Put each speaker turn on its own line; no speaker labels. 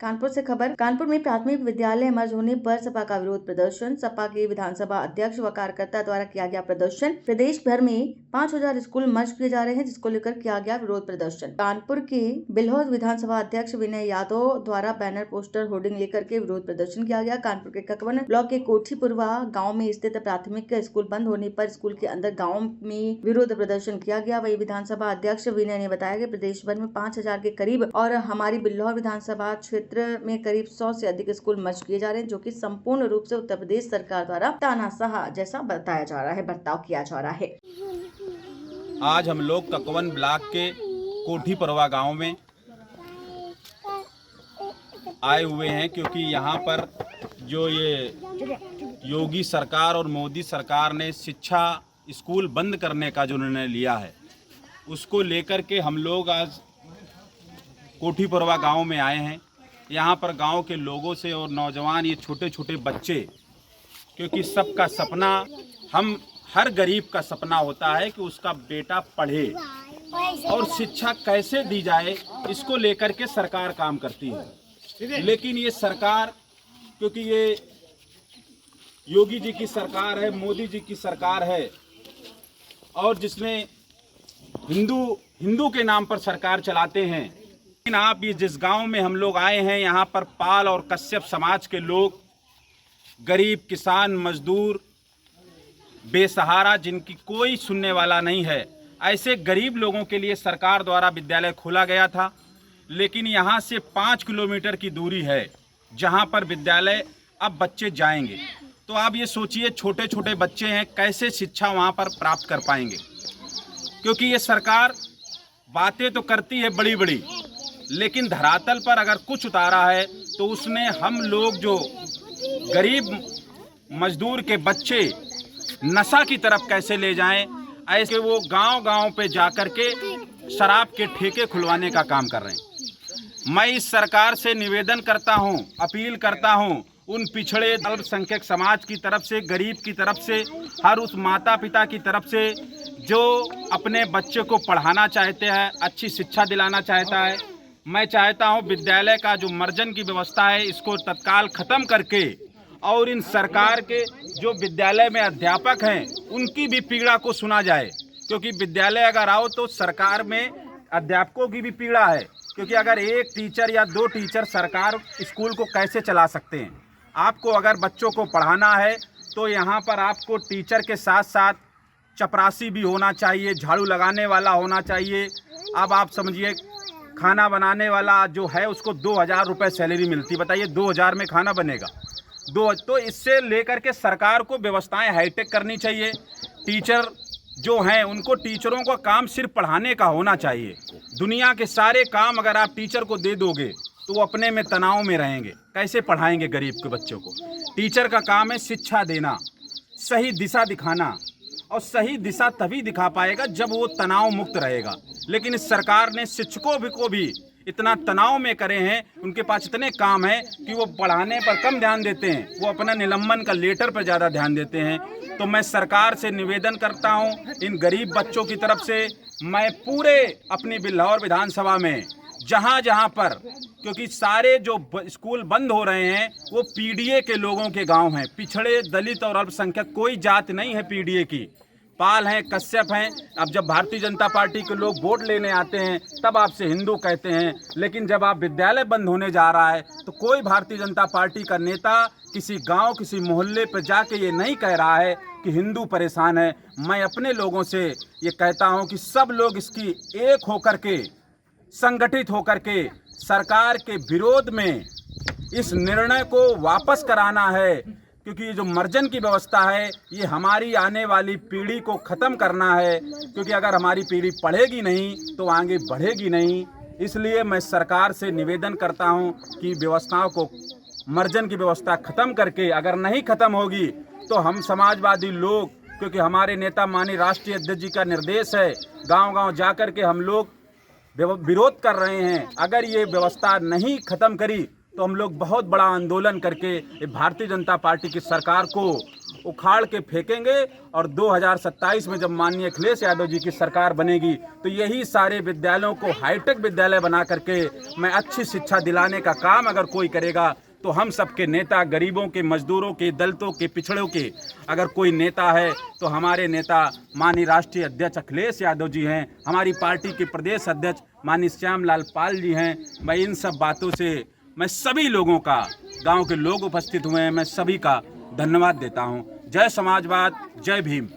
कानपुर से खबर। कानपुर में प्राथमिक विद्यालय मर्ज होने पर सपा का विरोध प्रदर्शन। सपा के विधानसभा अध्यक्ष व कार्यकर्ता द्वारा किया गया प्रदर्शन। प्रदेश भर में 5000 स्कूल मर्ज किए जा रहे हैं, जिसको लेकर किया गया विरोध प्रदर्शन। कानपुर के बिल्हौर विधानसभा अध्यक्ष विनय यादव द्वारा बैनर, पोस्टर, होर्डिंग लेकर के विरोध प्रदर्शन किया गया। कानपुर के ककवन ब्लॉक के कोठीपुरवा गाँव में स्थित प्राथमिक स्कूल बंद होने पर स्कूल के अंदर गाँव में विरोध प्रदर्शन किया गया। वही विधानसभा अध्यक्ष विनय ने बताया कि प्रदेश भर में 5000 के करीब और हमारी बिल्हौर विधानसभा क्षेत्र में करीब 100 से अधिक स्कूल मर्ज किए जा रहे हैं, जो कि संपूर्ण रूप से उत्तर प्रदेश सरकार द्वारा तानाशाह जैसा बताया जा रहा है, बर्ताव किया जा रहा है।
आज हम लोग ककवन ब्लॉक के कोठीपुरवा गांव में आए हुए हैं, क्योंकि यहाँ पर जो ये योगी सरकार और मोदी सरकार ने शिक्षा स्कूल बंद करने का जो निर्णय लिया है, उसको लेकर के हम लोग आज कोठीपुरवा गांव में आए हैं। यहाँ पर गांव के लोगों से और नौजवान, ये छोटे छोटे बच्चे, क्योंकि सबका सपना, हम हर गरीब का सपना होता है कि उसका बेटा पढ़े और शिक्षा कैसे दी जाए, इसको लेकर के सरकार काम करती है। लेकिन ये सरकार, क्योंकि ये योगी जी की सरकार है, मोदी जी की सरकार है, और जिसमें हिंदू के नाम पर सरकार चलाते हैं। लेकिन आप ये जिस गांव में हम लोग आए हैं, यहाँ पर पाल और कश्यप समाज के लोग, गरीब किसान, मजदूर, बेसहारा, जिनकी कोई सुनने वाला नहीं है, ऐसे गरीब लोगों के लिए सरकार द्वारा विद्यालय खोला गया था। लेकिन यहाँ से 5 किलोमीटर की दूरी है जहाँ पर विद्यालय अब बच्चे जाएंगे। तो आप ये सोचिए, छोटे छोटे बच्चे हैं, कैसे शिक्षा वहाँ पर प्राप्त कर पाएंगे? क्योंकि ये सरकार बातें तो करती है बड़ी बड़ी, लेकिन धरातल पर अगर कुछ उतारा है तो उसने हम लोग जो गरीब मजदूर के बच्चे नशा की तरफ कैसे ले जाएं, ऐसे वो गांव-गांव पे जाकर के शराब के ठेके खुलवाने का काम कर रहे हैं। मैं इस सरकार से निवेदन करता हूं, अपील करता हूं, उन पिछड़े अल्पसंख्यक समाज की तरफ से, गरीब की तरफ से, हर उस माता पिता की तरफ से जो अपने बच्चे को पढ़ाना चाहते हैं, अच्छी शिक्षा दिलाना चाहता है। मैं चाहता हूं विद्यालय का जो मर्जन की व्यवस्था है, इसको तत्काल ख़त्म करके, और इन सरकार के जो विद्यालय में अध्यापक हैं उनकी भी पीड़ा को सुना जाए। क्योंकि विद्यालय अगर आओ तो सरकार में अध्यापकों की भी पीड़ा है, क्योंकि अगर एक टीचर या 2 टीचर सरकार स्कूल को कैसे चला सकते हैं? आपको अगर बच्चों को पढ़ाना है तो यहाँ पर आपको टीचर के साथ साथ चपरासी भी होना चाहिए, झाड़ू लगाने वाला होना चाहिए। अब आप समझिए, खाना बनाने वाला जो है उसको 2000 रुपये सैलरी मिलती, बताइए 2000 में खाना बनेगा? तो इससे लेकर के सरकार को व्यवस्थाएं हाईटेक करनी चाहिए। टीचर जो हैं उनको, टीचरों का काम सिर्फ पढ़ाने का होना चाहिए। दुनिया के सारे काम अगर आप टीचर को दे दोगे तो वो अपने में तनाव में रहेंगे, कैसे पढ़ाएंगे गरीब के बच्चों को? टीचर का काम है शिक्षा देना, सही दिशा दिखाना, और सही दिशा तभी दिखा पाएगा जब वो तनाव मुक्त रहेगा। लेकिन इस सरकार ने शिक्षकों को भी इतना तनाव में करे हैं, उनके पास इतने काम हैं कि वो पढ़ाने पर कम ध्यान देते हैं, वो अपना निलंबन का लेटर पर ज़्यादा ध्यान देते हैं। तो मैं सरकार से निवेदन करता हूं, इन गरीब बच्चों की तरफ से, मैं पूरे अपनी बिल्हौर विधानसभा में जहां जहां पर, क्योंकि सारे जो स्कूल बंद हो रहे हैं वो पीडीए के लोगों के गांव हैं, पिछड़े, दलित और अल्पसंख्यक, कोई जात नहीं है पीडीए की। पाल हैं, कश्यप हैं। अब जब भारतीय जनता पार्टी के लोग वोट लेने आते हैं तब आपसे हिंदू कहते हैं, लेकिन जब आप विद्यालय बंद होने जा रहा है तो कोई भारतीय जनता पार्टी का नेता किसी गांव, किसी मोहल्ले पर जाके ये नहीं कह रहा है कि हिंदू परेशान है। मैं अपने लोगों से ये कहता हूं कि सब लोग इसकी एक होकर के, संगठित होकर के सरकार के विरोध में इस निर्णय को वापस कराना है, क्योंकि ये जो मर्जन की व्यवस्था है ये हमारी आने वाली पीढ़ी को ख़त्म करना है। क्योंकि अगर हमारी पीढ़ी पढ़ेगी नहीं तो आगे बढ़ेगी नहीं। इसलिए मैं सरकार से निवेदन करता हूं कि व्यवस्थाओं को, मर्जन की व्यवस्था ख़त्म करके, अगर नहीं ख़त्म होगी तो हम समाजवादी लोग, क्योंकि हमारे नेता माननीय राष्ट्रीय अध्यक्ष जी का निर्देश है, गांव-गांव जाकर के हम लोग विरोध कर रहे हैं। अगर ये व्यवस्था नहीं ख़त्म करी तो हम लोग बहुत बड़ा आंदोलन करके भारतीय जनता पार्टी की सरकार को उखाड़ के फेंकेंगे और 2027 में जब माननीय अखिलेश यादव जी की सरकार बनेगी तो यही सारे विद्यालयों को हाईटेक विद्यालय बना करके मैं अच्छी शिक्षा दिलाने का काम अगर कोई करेगा तो हम सबके नेता, गरीबों के, मजदूरों के, दलितों के, पिछड़ों के अगर कोई नेता है तो हमारे नेता माननीय राष्ट्रीय अध्यक्ष अखिलेश यादव जी हैं, हमारी पार्टी के प्रदेश अध्यक्ष माननीय श्यामलाल पाल जी हैं। मैं इन सब बातों से मैं सभी लोगों का, गांव के लोग उपस्थित हुए हैं, मैं सभी का धन्यवाद देता हूं। जय समाजवाद, जय भीम।